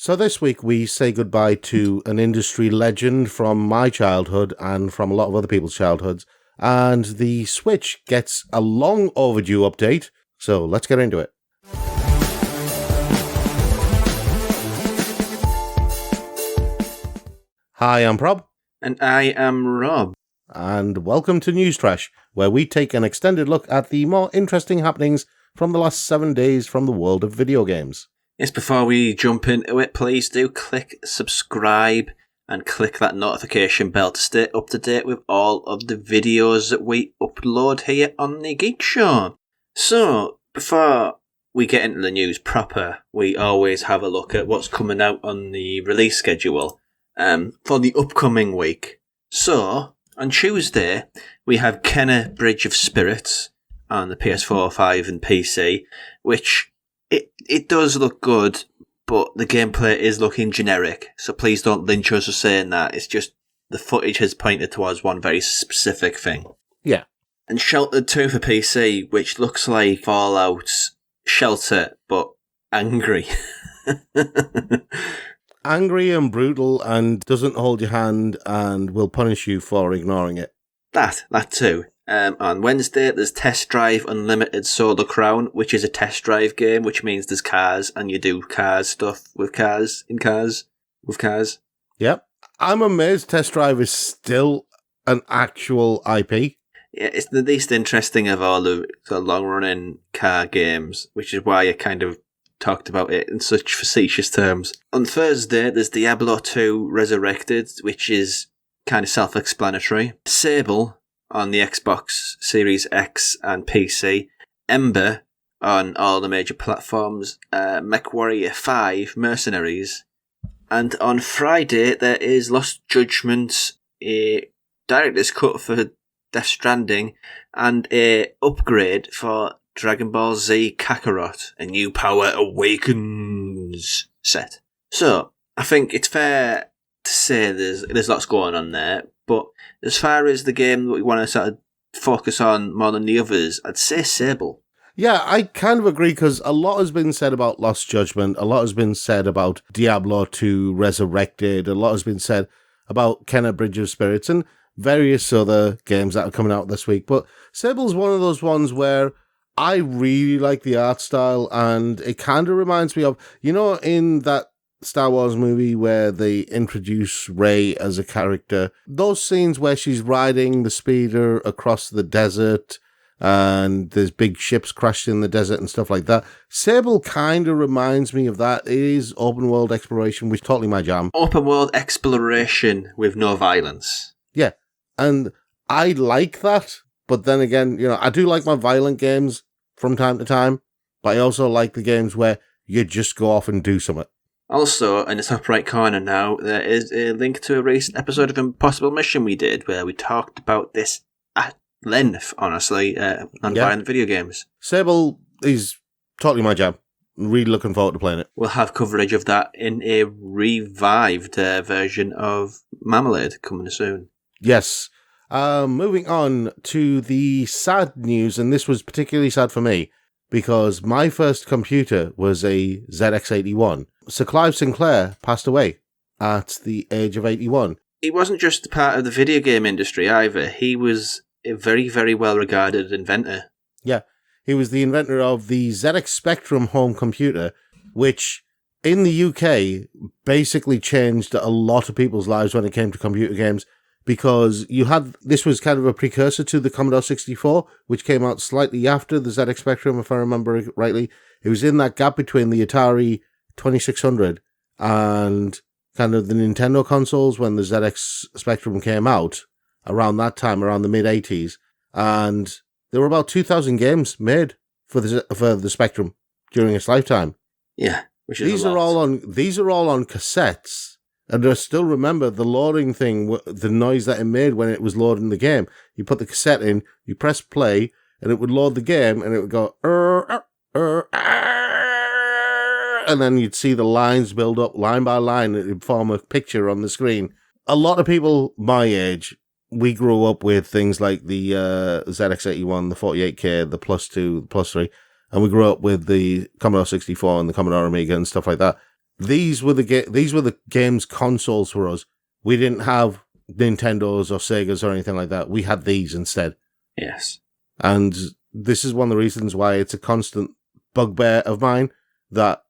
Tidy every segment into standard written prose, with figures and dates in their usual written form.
So this week we say goodbye to an industry legend from my childhood and from a lot of other people's childhoods, and the Switch gets a long overdue update, so let's get into it. Hi, I'm Prob. And I am Rob. And welcome to News Trash, where we take an extended look at the more interesting happenings from the last 7 days from the world of video games. Yes, before we jump into it, please do click subscribe and click that notification bell to stay up to date with all of the videos that we upload here on the Geek Show. So, before we get into the news proper, we always have a look at what's coming out on the release schedule for the upcoming week. So, on Tuesday, we have Kenna Bridge of Spirits on the PS4, 5 and PC, which it does look good, but the gameplay is looking generic, so please don't lynch us for saying that. It's just the footage has pointed towards one very specific thing. Yeah. And Sheltered 2 for PC, which looks like Fallout's Shelter, but angry. Angry and brutal and doesn't hold your hand and will punish you for ignoring it. That too. On Wednesday, there's Test Drive Unlimited Solar Crown, which is a test drive game, which means there's cars, and you do cars stuff with cars, in cars, with cars. Yep. I'm amazed Test Drive is still an actual IP. Yeah, it's the least interesting of all the long-running car games, which is why I kind of talked about it in such facetious terms. On Thursday, there's Diablo 2 Resurrected, which is kind of self-explanatory. Sable on the Xbox Series X and PC, Ember on all the major platforms, MechWarrior 5 Mercenaries, and on Friday there is Lost Judgment, a director's cut for Death Stranding, and a upgrade for Dragon Ball Z Kakarot, a New Power Awakens set. So, I think it's fair to say there's lots going on there, but as far as the game that we want to sort of focus on more than the others, I'd say Sable. Yeah, I kind of agree, because a lot has been said about Lost Judgment, a lot has been said about Diablo 2 Resurrected, a lot has been said about Kenna Bridge of Spirits, and various other games that are coming out this week. But Sable's one of those ones where I really like the art style, and it kind of reminds me of, you know, in that Star Wars movie where they introduce Rey as a character, those scenes where she's riding the speeder across the desert and there's big ships crashed in the desert and stuff like that. Sable kind of reminds me of that. It is open world exploration, which is totally my jam. Open world exploration with no violence. Yeah, and I like that, but then again, you know, I do like my violent games from time to time, but I also like the games where you just go off and do something. Also, in the top right corner now, there is a link to a recent episode of Impossible Mission we did, where we talked about this at length, honestly, on violent video games. Sable is totally my jam. I'm really looking forward to playing it. We'll have coverage of that in a revived version of Marmalade coming soon. Yes. Moving on to the sad news, and this was particularly sad for me, because my first computer was a ZX81. Sir Clive Sinclair passed away at the age of 81. He wasn't just part of the video game industry either. He was a very, very well-regarded inventor. Yeah, he was the inventor of the ZX Spectrum home computer, which in the UK basically changed a lot of people's lives when it came to computer games, because this was kind of a precursor to the Commodore 64, which came out slightly after the ZX Spectrum, if I remember rightly. It was in that gap between the Atari 2600 and kind of the Nintendo consoles when the ZX Spectrum came out around that time, around the mid-80s. And there were about 2,000 games made for the Spectrum during its lifetime. Yeah, which is these are all on cassettes. And I still remember the loading thing, the noise that it made when it was loading the game. You put the cassette in, you press play, and it would load the game, and it would go, and then you'd see the lines build up line by line, and it would form a picture on the screen. A lot of people my age, we grew up with things like the ZX81, the 48K, the Plus 2, the Plus 3, and we grew up with the Commodore 64 and the Commodore Amiga and stuff like that. these were the games consoles for us. We didn't have Nintendos or Segas or anything like that. We had these instead. Yes. And this is one of the reasons why it's a constant bugbear of mine that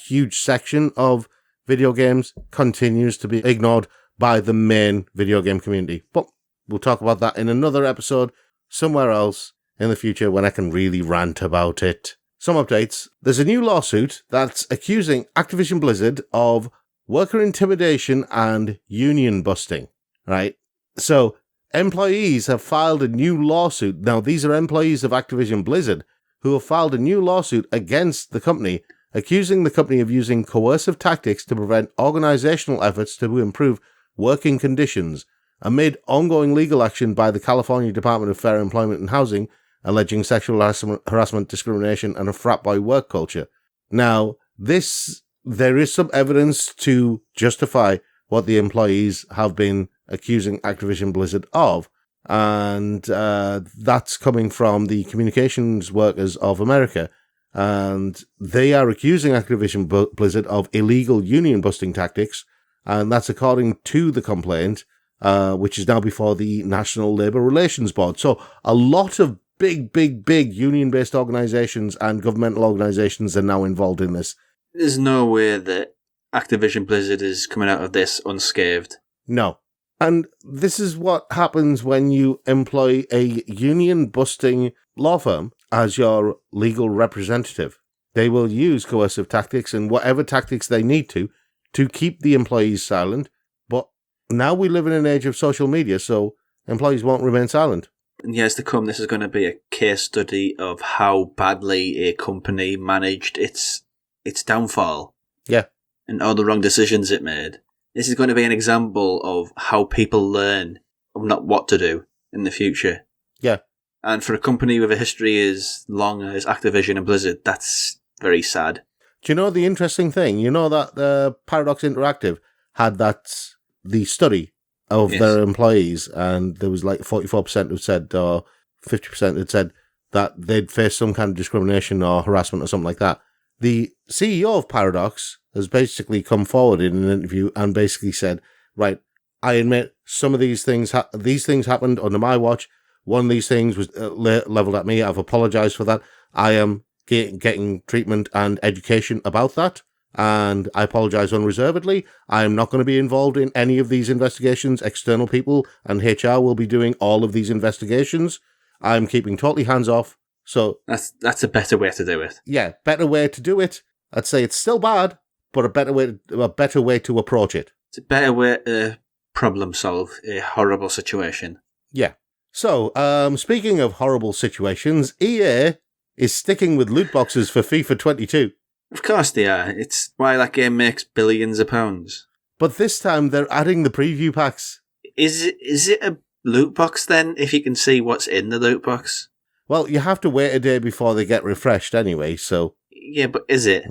huge section of video games continues to be ignored by the main video game community. But we'll talk about that in another episode somewhere else in the future when I can really rant about it. Some updates. There's a new lawsuit that's accusing Activision Blizzard of worker intimidation and union busting, right? So employees have filed a new lawsuit. Now, these are employees of Activision Blizzard who have filed a new lawsuit against the company, accusing the company of using coercive tactics to prevent organizational efforts to improve working conditions amid ongoing legal action by the California Department of Fair Employment and Housing, alleging sexual harassment, discrimination, and a frat boy work culture. Now, there is some evidence to justify what the employees have been accusing Activision Blizzard of, and that's coming from the Communications Workers of America, and they are accusing Activision Blizzard of illegal union busting tactics, and that's according to the complaint, which is now before the National Labour Relations Board. So a lot of big union-based organisations and governmental organisations are now involved in this. There's no way that Activision Blizzard is coming out of this unscathed. No. And this is what happens when you employ a union-busting law firm as your legal representative. They will use coercive tactics and whatever tactics they need to keep the employees silent. But now we live in an age of social media, so employees won't remain silent. In years to come, this is going to be a case study of how badly a company managed its downfall. Yeah. And all the wrong decisions it made. This is going to be an example of how people learn of not what to do in the future. Yeah. And for a company with a history as long as Activision and Blizzard, that's very sad. Do you know the interesting thing? You know that Paradox Interactive had the study of their employees, and there was like 44% who said, or 50% had said that they'd face some kind of discrimination or harassment or something like that. The CEO of Paradox has basically come forward in an interview and basically said, right, I admit some of these things happened under my watch. One of these things was leveled at me. I've apologized for that. I am getting treatment and education about that, and I apologize unreservedly. I'm not going to be involved in any of these investigations. External people and HR will be doing all of these investigations. I'm keeping totally hands off. So that's a better way to do it. Yeah, better way to do it. I'd say it's still bad, but a better way to approach it. It's a better way to problem solve a horrible situation. Yeah. So, speaking of horrible situations, EA is sticking with loot boxes for FIFA 22. Of course they are. It's why that game makes billions of pounds. But this time they're adding the preview packs. Is it a loot box then, if you can see what's in the loot box? Well, you have to wait a day before they get refreshed anyway, so... Yeah, but is it?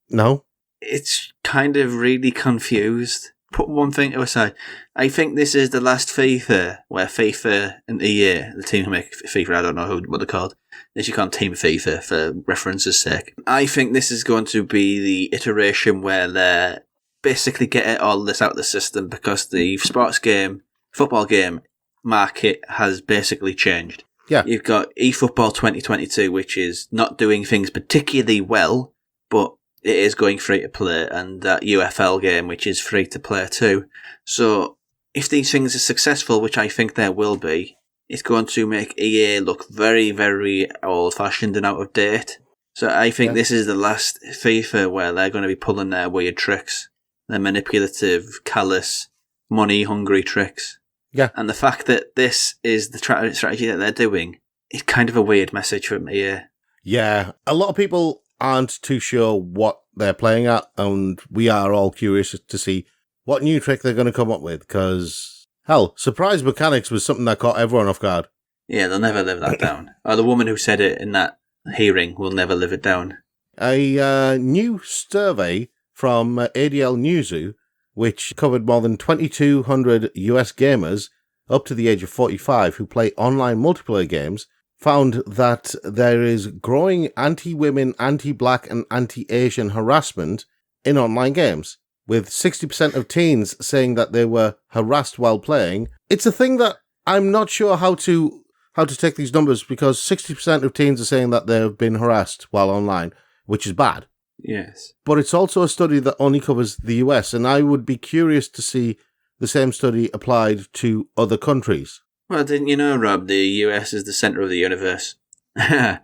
No. It's kind of really confused. Put one thing to aside. I think this is the last FIFA where FIFA and EA, the team who make FIFA, I don't know what they're called, they should call them Team FIFA for reference's sake. I think this is going to be the iteration where they're basically getting all this out of the system because the football game market has basically changed. Yeah. You've got eFootball 2022, which is not doing things particularly well, but it is going free to play, and that UFL game, which is free to play too. So, if these things are successful, which I think there will be, it's going to make EA look very, very old-fashioned and out of date. So, I think this is the last FIFA where they're going to be pulling their weird tricks. Their manipulative, callous, money-hungry tricks. Yeah. And the fact that this is the strategy that they're doing is kind of a weird message from EA. Yeah. A lot of people aren't too sure what they're playing at, and we are all curious to see what new trick they're going to come up with, because, hell, surprise mechanics was something that caught everyone off guard. Yeah, they'll never live that down. Or the woman who said it in that hearing will never live it down. A new survey from ADL Newzoo, which covered more than 2,200 US gamers up to the age of 45 who play online multiplayer games, found that there is growing anti-women, anti-black and anti-Asian harassment in online games, with 60% of teens saying that they were harassed while playing. It's a thing that I'm not sure how to take these numbers, because 60% of teens are saying that they've been harassed while online, which is bad. Yes. But it's also a study that only covers the US, and I would be curious to see the same study applied to other countries. Well, didn't you know, Rob, the US is the centre of the universe? Yeah.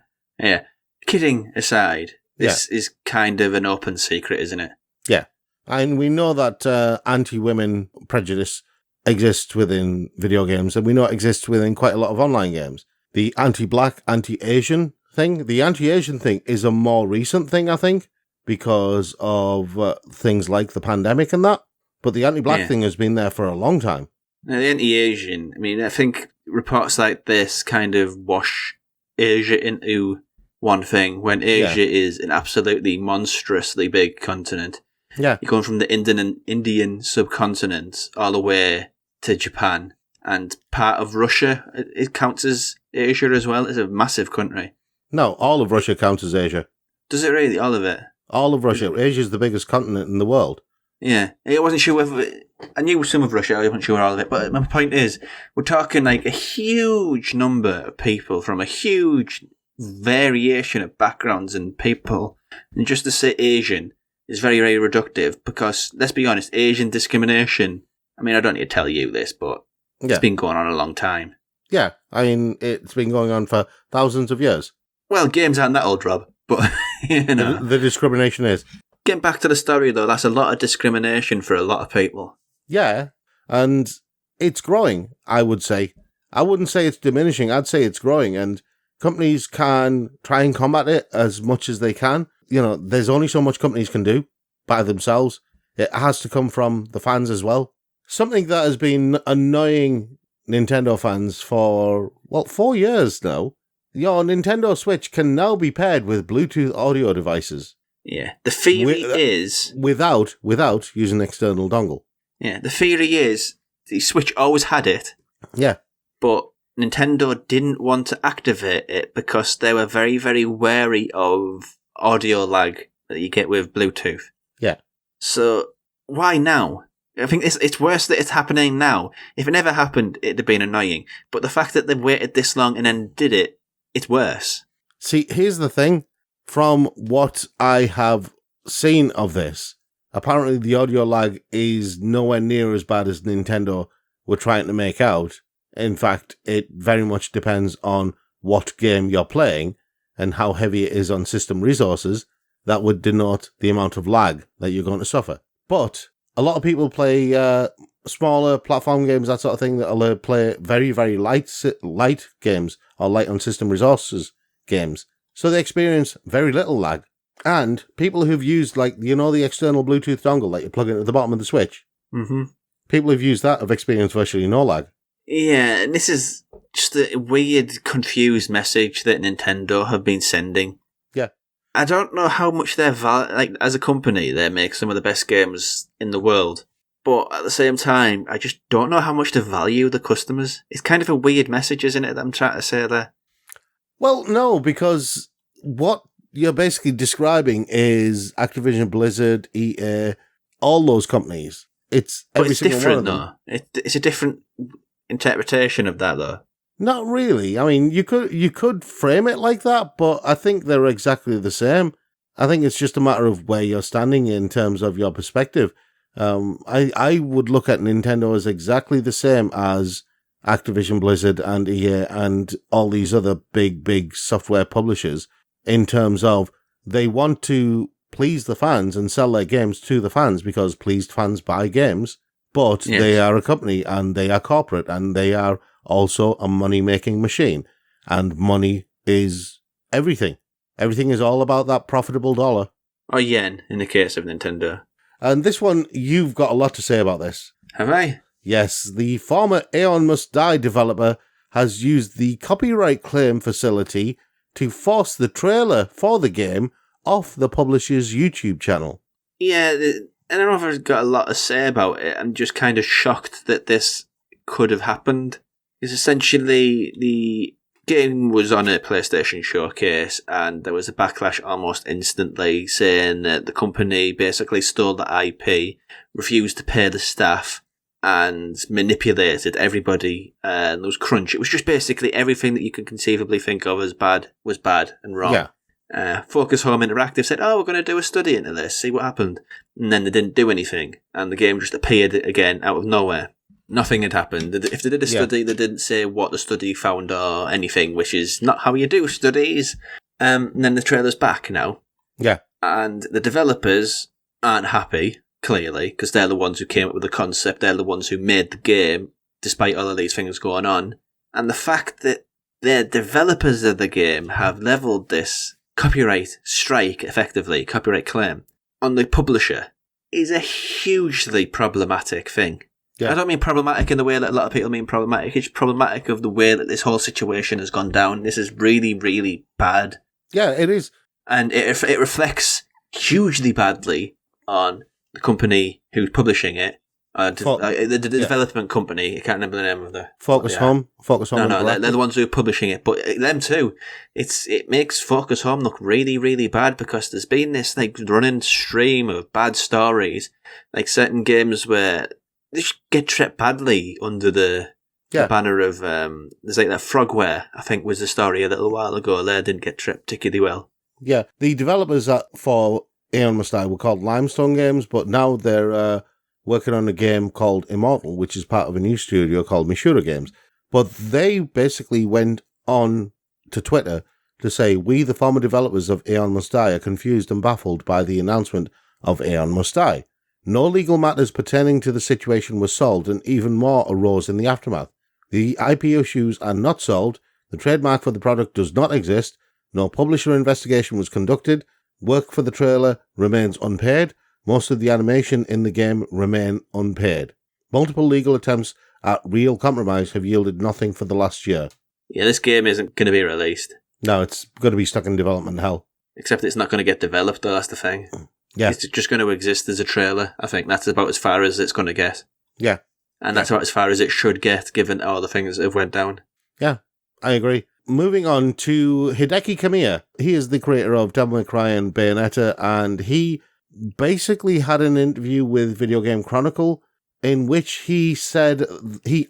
Kidding aside, this is kind of an open secret, isn't it? Yeah. And we know that anti-women prejudice exists within video games, and we know it exists within quite a lot of online games. The anti-black, anti-Asian thing, the anti-Asian thing is a more recent thing, I think, because of things like the pandemic and that. But the anti-black thing has been there for a long time. Now, the anti-Asian, I mean, I think reports like this kind of wash Asia into one thing, when Asia is an absolutely monstrously big continent. Yeah. You're going from the Indian subcontinent all the way to Japan, and part of Russia, it counts as Asia as well. It's a massive country. No, all of Russia counts as Asia. Does it really? All of it? All of Russia. Asia is the biggest continent in the world. Yeah. I wasn't sure whether... I knew some of Russia, I wasn't sure all of it, but my point is, we're talking like a huge number of people from a huge variation of backgrounds and people, and just to say Asian is very, very reductive, because, let's be honest, Asian discrimination, I mean, I don't need to tell you this, but it's been going on a long time. Yeah, I mean, it's been going on for thousands of years. Well, games aren't that old, Rob, but, you know. The discrimination is. Getting back to the story, though, that's a lot of discrimination for a lot of people. Yeah, and it's growing, I would say. I wouldn't say it's diminishing, I'd say it's growing, and companies can try and combat it as much as they can. You know, there's only so much companies can do by themselves. It has to come from the fans as well. Something that has been annoying Nintendo fans for, 4 years now. Your Nintendo Switch can now be paired with Bluetooth audio devices. Yeah, the theory is... Without using an external dongle. Yeah, the theory is the Switch always had it. Yeah. But Nintendo didn't want to activate it because they were very, very wary of audio lag that you get with Bluetooth. Yeah. So, why now? I think it's worse that it's happening now. If it never happened, it'd have been annoying. But the fact that they've waited this long and then did it, it's worse. See, here's the thing. From what I have seen of this, apparently the audio lag is nowhere near as bad as Nintendo were trying to make out. In fact, it very much depends on what game you're playing and how heavy it is on system resources. That would denote the amount of lag that you're going to suffer. But a lot of people play smaller platform games, that sort of thing, that'll play very, very light games or light on system resources games. So they experience very little lag. And people who've used, the external Bluetooth dongle that you plug into the bottom of the Switch, people who've used that have experienced virtually no lag. Yeah, and this is just a weird, confused message that Nintendo have been sending. Yeah. I don't know how much they're as a company, they make some of the best games in the world. But at the same time, I just don't know how much to value the customers. It's kind of a weird message, isn't it, that I'm trying to say there? Well, no, because what you're basically describing is Activision, Blizzard, EA, all those companies. It's every single one of them. Though. It's a different interpretation of that, though. Not really. I mean, you could frame it like that, but I think they're exactly the same. I think it's just a matter of where you're standing in terms of your perspective. I would look at Nintendo as exactly the same as Activision, Blizzard, and EA, and all these other big software publishers, in terms of they want to please the fans and sell their games to the fans because pleased fans buy games, but they are a company and they are corporate and they are also a money-making machine, and money is everything. Everything is all about that profitable dollar. Or yen, in the case of Nintendo. And this one, you've got a lot to say about this. Have I? Yes, the former Aeon Must Die developer has used the copyright claim facility to force the trailer for the game off the publisher's YouTube channel. Yeah, I don't know if I've got a lot to say about it. I'm just kind of shocked that this could have happened. Because essentially, the game was on a PlayStation showcase, and there was a backlash almost instantly saying that the company basically stole the IP, refused to pay the staff, and manipulated everybody, and there was crunch. It was just basically everything that you could conceivably think of as bad was bad and wrong. Yeah. Focus Home Interactive said, we're going to do a study into this, see what happened. And then they didn't do anything, and the game just appeared again out of nowhere. Nothing had happened. If they did a study, they didn't say what the study found or anything, which is not how you do studies. And then the trailer's back now. Yeah. And the developers aren't happy, clearly, because they're the ones who came up with the concept. They're the ones who made the game, despite all of these things going on. And the fact that the developers of the game have leveled this copyright strike, effectively, copyright claim, on the publisher is a hugely problematic thing. Yeah. I don't mean problematic in the way that a lot of people mean problematic. It's problematic of the way that this whole situation has gone down. This is really, really bad. Yeah, it is. And it reflects hugely badly on the company who's publishing it. The development company. I can't remember the name of the... Focus Home. No, they're the ones who are publishing it. But them too. It makes Focus Home look really, really bad, because there's been this running stream of bad stories. Like certain games where they just get tripped badly under the banner of... there's like that Frogware, I think was the story a little while ago. They didn't get tripped particularly well. Yeah. The developers for Aeon Must Die were called Limestone Games, but now they're... working on a game called Immortal, which is part of a new studio called miHoYo Games. But they basically went on to Twitter to say, "We, the former developers of Aeon Must Die, are confused and baffled by the announcement of Aeon Must Die. No legal matters pertaining to the situation were solved, and even more arose in the aftermath. The IP issues are not solved, the trademark for the product does not exist, no publisher investigation was conducted, work for the trailer remains unpaid, most of the animation in the game remain unpaid. Multiple legal attempts at real compromise have yielded nothing for the last year." Yeah, this game isn't going to be released. No, it's going to be stuck in development hell. Except it's not going to get developed, though, that's the thing. Yeah. It's just going to exist as a trailer. I think that's about as far as it's going to get. Yeah. And that's about as far as it should get, given all the things that have went down. Yeah, I agree. Moving on to Hideki Kamiya. He is the creator of Devil May Cry and Bayonetta, and he basically had an interview with Video Game Chronicle in which he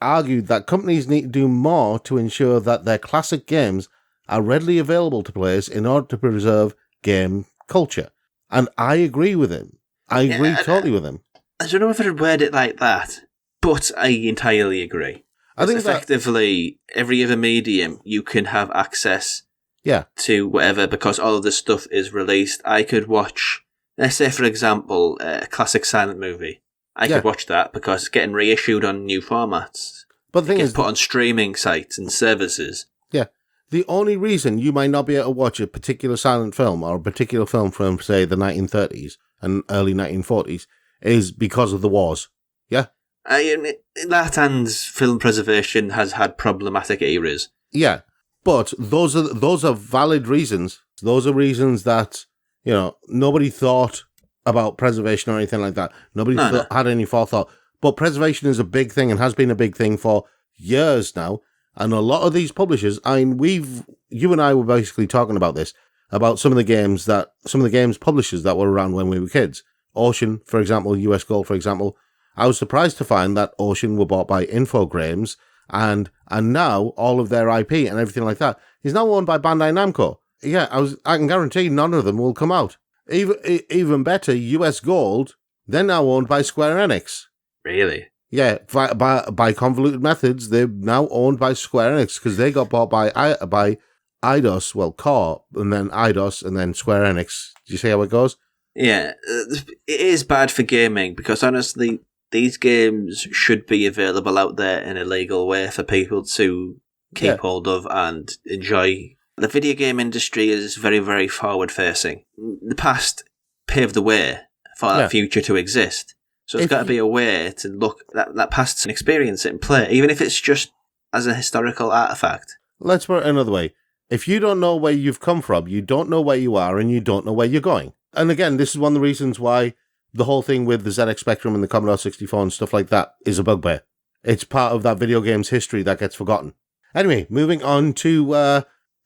argued that companies need to do more to ensure that their classic games are readily available to players in order to preserve game culture. And I agree with him. I agree totally with him. I don't know if I'd word it like that, but I entirely agree. I think effectively every other medium you can have access to whatever, because all of this stuff is released. I could watch, let's say, for example, a classic silent movie. I could watch that because it's getting reissued on new formats. But the thing is, put on streaming sites and services. Yeah. The only reason you might not be able to watch a particular silent film or a particular film from, say, the 1930s and early 1940s is because of the wars. Yeah. That and film preservation has had problematic eras. Yeah. But those are valid reasons. Those are reasons that, nobody thought about preservation or anything like that. Nobody had any forethought. But preservation is a big thing and has been a big thing for years now. And a lot of these publishers, you and I were basically talking about this, about some of the games publishers that were around when we were kids. Ocean, for example, US Gold, for example. I was surprised to find that Ocean were bought by Infogrames, and now all of their IP and everything like that is now owned by Bandai Namco. Yeah, I can guarantee none of them will come out. Even better, US Gold, they're now owned by Square Enix. Really? Yeah, by convoluted methods, they're now owned by Square Enix because they got bought by Eidos, Core, and then Eidos, and then Square Enix. Do you see how it goes? Yeah, it is bad for gaming because honestly, these games should be available out there in a legal way for people to keep hold of and enjoy. The video game industry is very, very forward-facing. The past paved the way for that future to exist. So it's got to be a way to look at that past and experience it and play it, even if it's just as a historical artifact. Let's put it another way. If you don't know where you've come from, you don't know where you are, and you don't know where you're going. And again, this is one of the reasons why the whole thing with the ZX Spectrum and the Commodore 64 and stuff like that is a bugbear. It's part of that video game's history that gets forgotten. Anyway, moving on to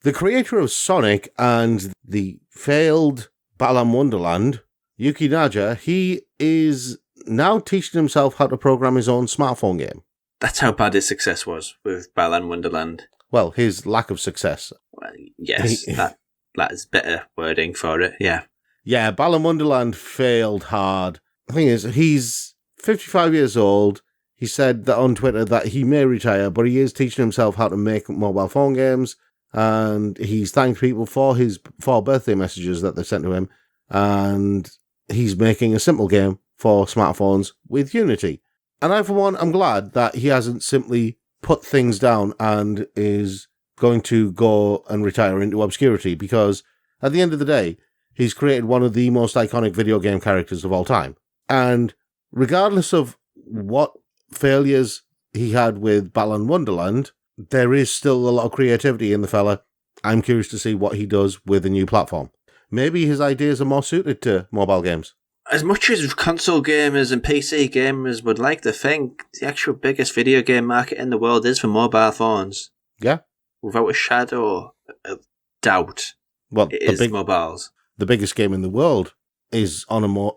the creator of Sonic and the failed Balan Wonderland, Yuki Naja. He is now teaching himself how to program his own smartphone game. That's how bad his success was with Balan Wonderland. Well, his lack of success. Well, yes, that is better wording for it, yeah. Yeah, Balan Wonderland failed hard. The thing is, he's 55 years old. He said that on Twitter that he may retire, but he is teaching himself how to make mobile phone games, and he's thanked people for his 4 birthday messages that they sent to him, and he's making a simple game for smartphones with Unity. And I, for one, I'm glad that he hasn't simply put things down and is going to go and retire into obscurity, because at the end of the day, he's created one of the most iconic video game characters of all time. And regardless of what failures he had with Balan Wonderland, there is still a lot of creativity in the fella. I'm curious to see what he does with a new platform. Maybe his ideas are more suited to mobile games. As much as console gamers and PC gamers would like to think, the actual biggest video game market in the world is for mobile phones. Yeah. Without a shadow of doubt, Well, it is mobiles. The biggest game in the world is on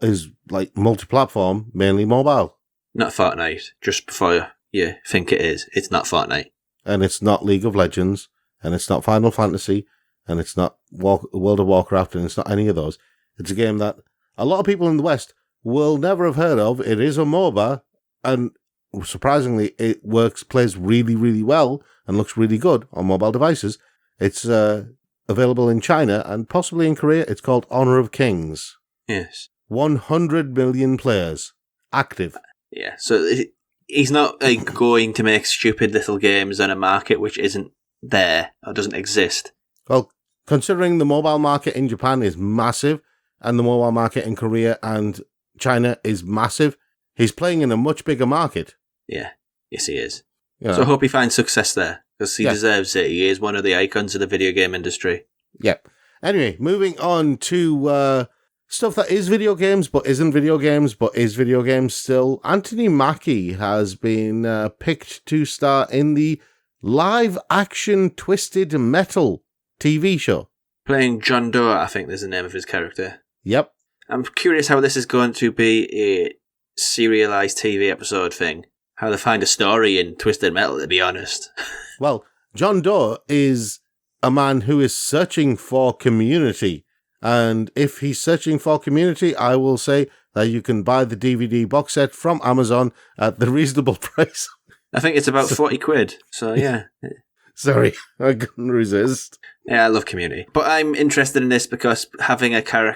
like multi-platform, mainly mobile. Not Fortnite, just before you think it is. It's not Fortnite. And it's not League of Legends, and it's not Final Fantasy, and it's not World of Warcraft, and it's not any of those. It's a game that a lot of people in the West will never have heard of. It is a MOBA, and surprisingly, it plays really, really well, and looks really good on mobile devices. It's available in China, and possibly in Korea. It's called Honor of Kings. Yes. 100 million players. Active. Yeah, so he's not going to make stupid little games on a market which isn't there or doesn't exist. Well, considering the mobile market in Japan is massive and the mobile market in Korea and China is massive, he's playing in a much bigger market. Yeah, yes he is. Yeah. So I hope he finds success there, because he deserves it. He is one of the icons of the video game industry. Yep. Anyway, moving on to stuff that is video games, but isn't video games, but is video games still. Anthony Mackie has been picked to star in the live-action Twisted Metal TV show. Playing John Doe, I think is the name of his character. Yep. I'm curious how this is going to be a serialized TV episode thing. How they find a story in Twisted Metal, to be honest. Well, John Doe is a man who is searching for community. And if he's searching for community, I will say that you can buy the DVD box set from Amazon at the reasonable price. I think it's about 40 quid, so yeah. Sorry, I couldn't resist. Yeah, I love Community. But I'm interested in this because having an actor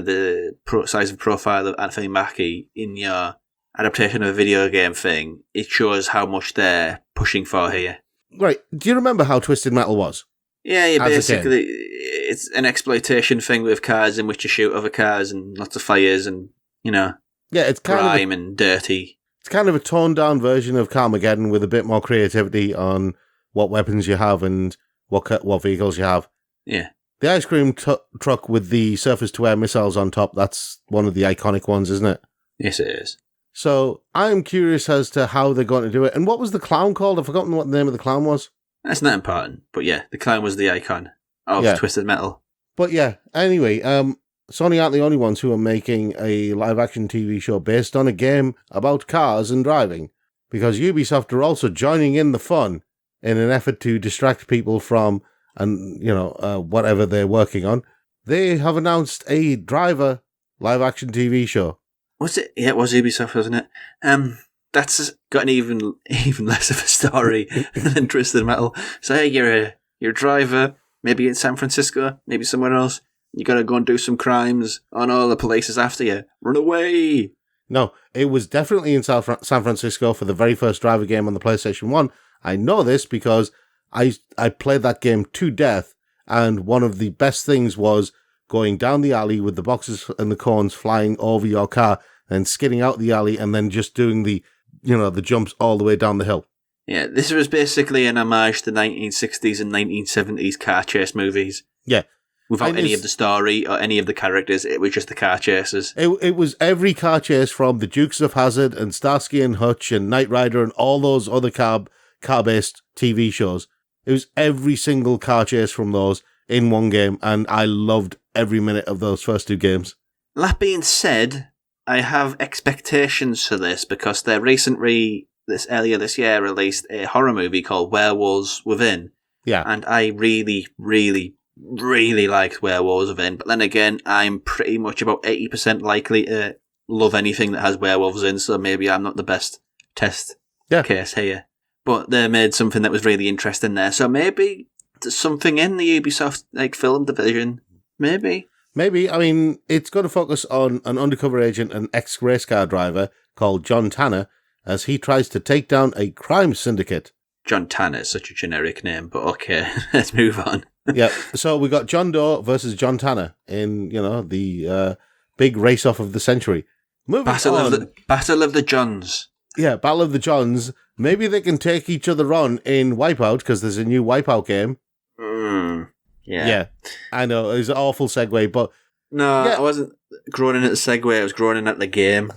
the size of profile of Anthony Mackie in your adaptation of a video game thing, it shows how much they're pushing for here. Right, do you remember how Twisted Metal was? Yeah, basically, it's an exploitation thing with cars in which you shoot other cars and lots of fires and, yeah, it's kind grime and dirty. It's kind of a toned-down version of Carmageddon with a bit more creativity on what weapons you have and what vehicles you have. Yeah. The ice cream truck with the surface-to-air missiles on top, that's one of the iconic ones, isn't it? Yes, it is. So I'm curious as to how they're going to do it. And what was the clown called? I've forgotten what the name of the clown was. That's not important. But yeah, the clown was the icon of Twisted Metal. But yeah, anyway, Sony aren't the only ones who are making a live-action TV show based on a game about cars and driving, because Ubisoft are also joining in the fun in an effort to distract people from, whatever they're working on. They have announced a driver live-action TV show. Was it? Yeah, it was Ubisoft, wasn't it? That's got an even less of a story than Twisted Metal. So hey, you're a driver, maybe in San Francisco, maybe somewhere else. You gotta go and do some crimes. Oh no, the police is after you. Run away! No, it was definitely in San Francisco for the very first driver game on the PlayStation 1. I know this because I played that game to death, and one of the best things was going down the alley with the boxes and the cones flying over your car and skidding out the alley and then just doing the jumps all the way down the hill. Yeah, this was basically an homage to 1960s and 1970s car chase movies. Yeah. Without any of the story or any of the characters, it was just the car chases. It was every car chase from the Dukes of Hazzard and Starsky and Hutch and Knight Rider and all those other car car-based TV shows. It was every single car chase from those in one game, and I loved every minute of those first 2 games. That being said, I have expectations for this because they earlier this year released a horror movie called Werewolves Within. Yeah. And I really, really, really liked Werewolves Within. But then again, I'm pretty much about 80% likely to love anything that has werewolves in, so maybe I'm not the best test case here. But they made something that was really interesting there. So maybe there's something in the Ubisoft film division. Maybe. I mean, it's going to focus on an undercover agent and ex-race car driver called John Tanner as he tries to take down a crime syndicate. John Tanner is such a generic name, but okay, let's move on. Yeah, so we got John Doe versus John Tanner in, the big race-off of the century. Battle of the Johns. Yeah, Battle of the Johns. Maybe they can take each other on in Wipeout, because there's a new Wipeout game. Yeah, I know, it was an awful segue, but... No, I wasn't groaning at the segue, I was groaning at the game.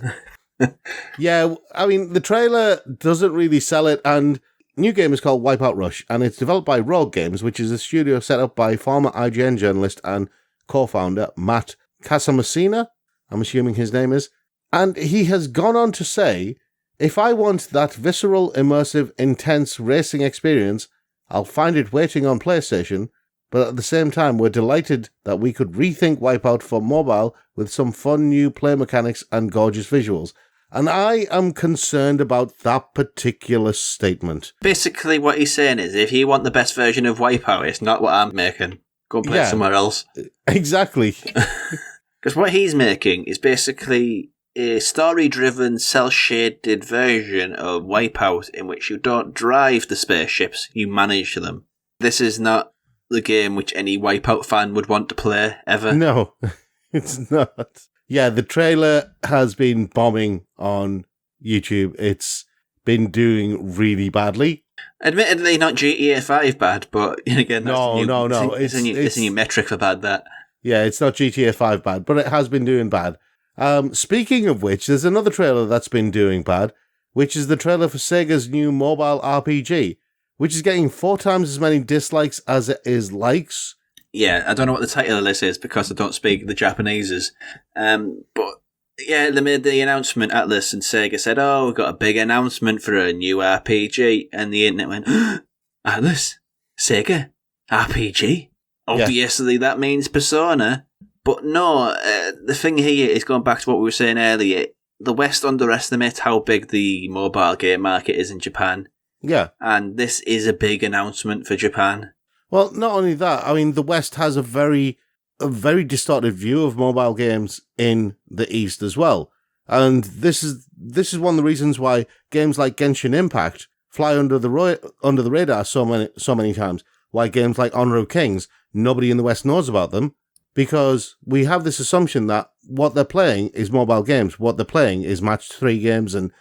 Yeah, I mean, the trailer doesn't really sell it, and new game is called Wipeout Rush, and it's developed by Rogue Games, which is a studio set up by former IGN journalist and co-founder Matt Casamassina, I'm assuming his name is, and he has gone on to say, if I want that visceral, immersive, intense racing experience, I'll find it waiting on PlayStation, but at the same time, we're delighted that we could rethink Wipeout for mobile with some fun new play mechanics and gorgeous visuals. And I am concerned about that particular statement. Basically, what he's saying is, if you want the best version of Wipeout, it's not what I'm making. Go and play it somewhere else. Exactly. Because what he's making is basically a story-driven, cel-shaded version of Wipeout in which you don't drive the spaceships, you manage them. This is not the game which any Wipeout fan would want to play, ever. No, it's not. Yeah, the trailer has been bombing on YouTube. It's been doing really badly. Admittedly, not GTA 5 bad, but again, that's no. It's a new metric for bad, that. Yeah, it's not GTA 5 bad, but it has been doing bad. Speaking of which, there's another trailer that's been doing bad, which is the trailer for Sega's new mobile RPG, which is getting 4 times as many dislikes as it is likes. Yeah, I don't know what the title of this is because I don't speak the Japaneses. But yeah, they made the announcement, Atlus and Sega said, oh, we've got a big announcement for a new RPG. And the internet went, Atlus? Sega? RPG? Obviously that means Persona. But no, the thing here is going back to what we were saying earlier. The West underestimates how big the mobile game market is in Japan. Yeah. And this is a big announcement for Japan. Well, not only that, I mean, the West has a very distorted view of mobile games in the East as well. And this is one of the reasons why games like Genshin Impact fly under the radar so many times. Why games like Honor of Kings, nobody in the West knows about them, because we have this assumption that what they're playing is mobile games. What they're playing is match 3 games and,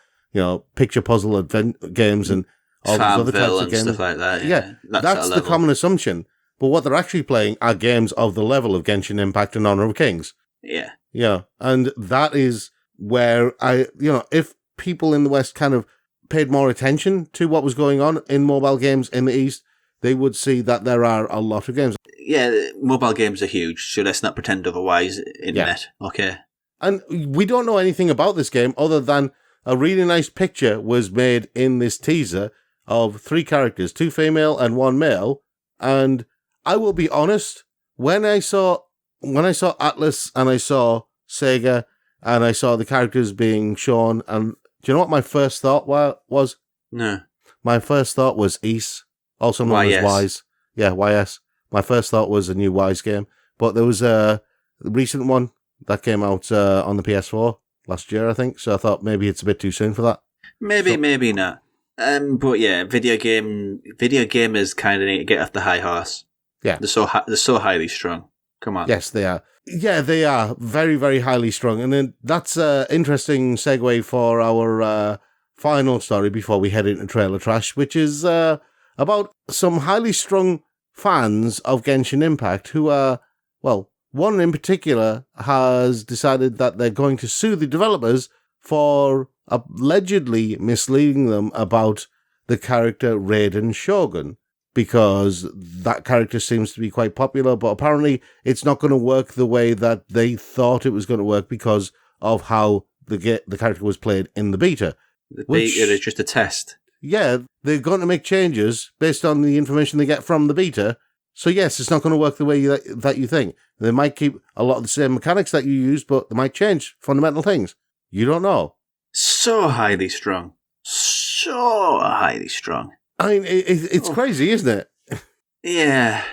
picture puzzle games and all these other types of games. Stuff like that. Yeah, that's the common assumption. But what they're actually playing are games of the level of Genshin Impact and Honor of Kings. Yeah. Yeah, and that is where if people in the West kind of paid more attention to what was going on in mobile games in the East, they would see that there are a lot of games. Yeah, mobile games are huge, so let's not pretend otherwise, internet. Yeah. Okay. And we don't know anything about this game other than a really nice picture was made in this teaser of 3 characters, 2 female and 1 male. And I will be honest, when I saw Atlus and I saw Sega and I saw the characters being shown, and do you know what my first thought was? No. My first thought was Ys, also known as Wise. Yeah, YS. My first thought was a new Wise game, but there was a recent one that came out on the PS4 last year, I think. So I thought maybe it's a bit too soon for that. Maybe not. But yeah, video gamers kind of need to get off the high horse. Yeah, they're so highly strung. Come on. Yes, they are. Yeah, they are very, very highly strung, and then that's an interesting segue for our final story before we head into trailer trash, which is about some highly strung fans of Genshin Impact who are, well, one in particular has decided that they're going to sue the developers for allegedly misleading them about the character Raiden Shogun, because that character seems to be quite popular, but apparently it's not going to work the way that they thought it was going to work because of how the character was played in the beta. The beta is just a test. Yeah, they're going to make changes based on the information they get from the beta. So yes, it's not going to work the way that you think. They might keep a lot of the same mechanics that you use, but they might change fundamental things. You don't know. So highly strung. So highly strung. I mean, it's crazy, isn't it? Yeah.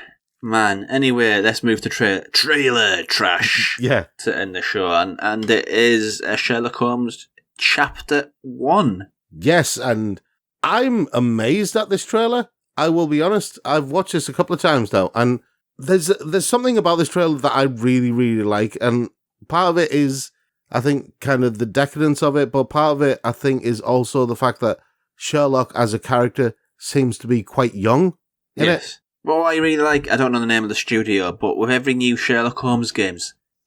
Man, anyway, let's move to trailer trash. Yeah. To end the show. And it is Sherlock Holmes Chapter 1. Yes, and I'm amazed at this trailer. I will be honest, I've watched this a couple of times now, and there's something about this trailer that I really, really like, and part of it is, I think, kind of the decadence of it, but part of it, I think, is also the fact that Sherlock as a character seems to be quite young in it. Well, I really like, I don't know the name of the studio, but with every new Sherlock Holmes game,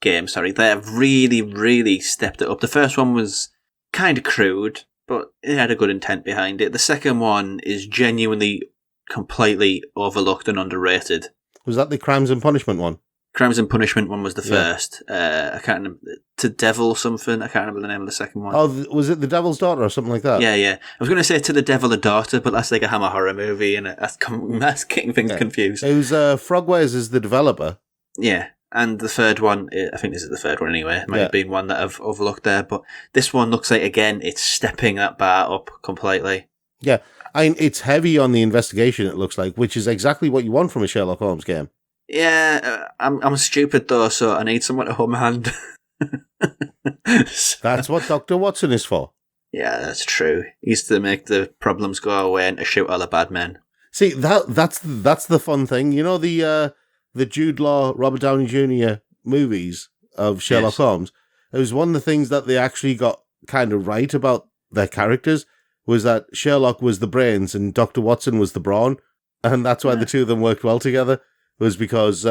they have really, really stepped it up. The first one was kind of crude, but it had a good intent behind it. The second one is genuinely completely overlooked and underrated. Was that the Crimes and Punishment one? Crimes and Punishment one was the first. I can't remember. To Devil something. I can't remember the name of the second one. Oh, was it The Devil's Daughter or something like that? Yeah. I was going to say To the Devil a Daughter, but that's like a Hammer horror movie, and that's getting things confused. It was Frogwares is the developer. Yeah. And the third one, I think this is the third one anyway. It might have been one that I've overlooked there, but this one looks like, again, it's stepping that bar up completely. Yeah. I mean, it's heavy on the investigation, it looks like, which is exactly what you want from a Sherlock Holmes game. Yeah, I'm stupid though, so I need someone to hold my hand. That's what Dr. Watson is for. Yeah, that's true. He used to make the problems go away and to shoot all the bad men. See, that's the fun thing. You know, the Jude Law, Robert Downey Jr. movies of Sherlock Holmes? It was one of the things that they actually got kind of right about their characters, was that Sherlock was the brains and Dr. Watson was the brawn. And that's why the two of them worked well together, was because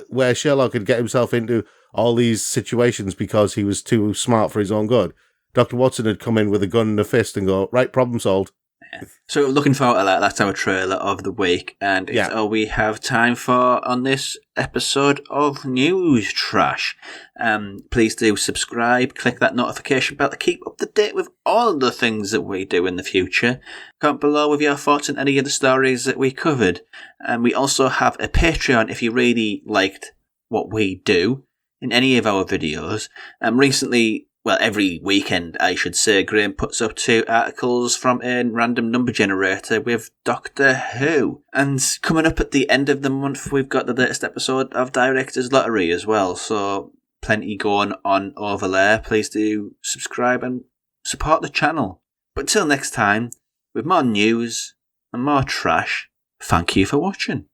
where Sherlock could get himself into all these situations because he was too smart for his own good, Dr. Watson had come in with a gun and a fist and go, right, problem solved. Yeah. So looking forward to that. That's our trailer of the week, and it's all we have time for on this episode of News Trash. Please do subscribe, click that notification bell to keep up to date with all the things that we do in the future. Comment below with your thoughts on any of the stories that we covered. And we also have a Patreon if you really liked what we do in any of our videos. Recently, well, every weekend, I should say, Graham puts up 2 articles from a random number generator with Doctor Who. And coming up at the end of the month, we've got the latest episode of Director's Lottery as well. So plenty going on over there. Please do subscribe and support the channel. But till next time, with more news and more trash, thank you for watching.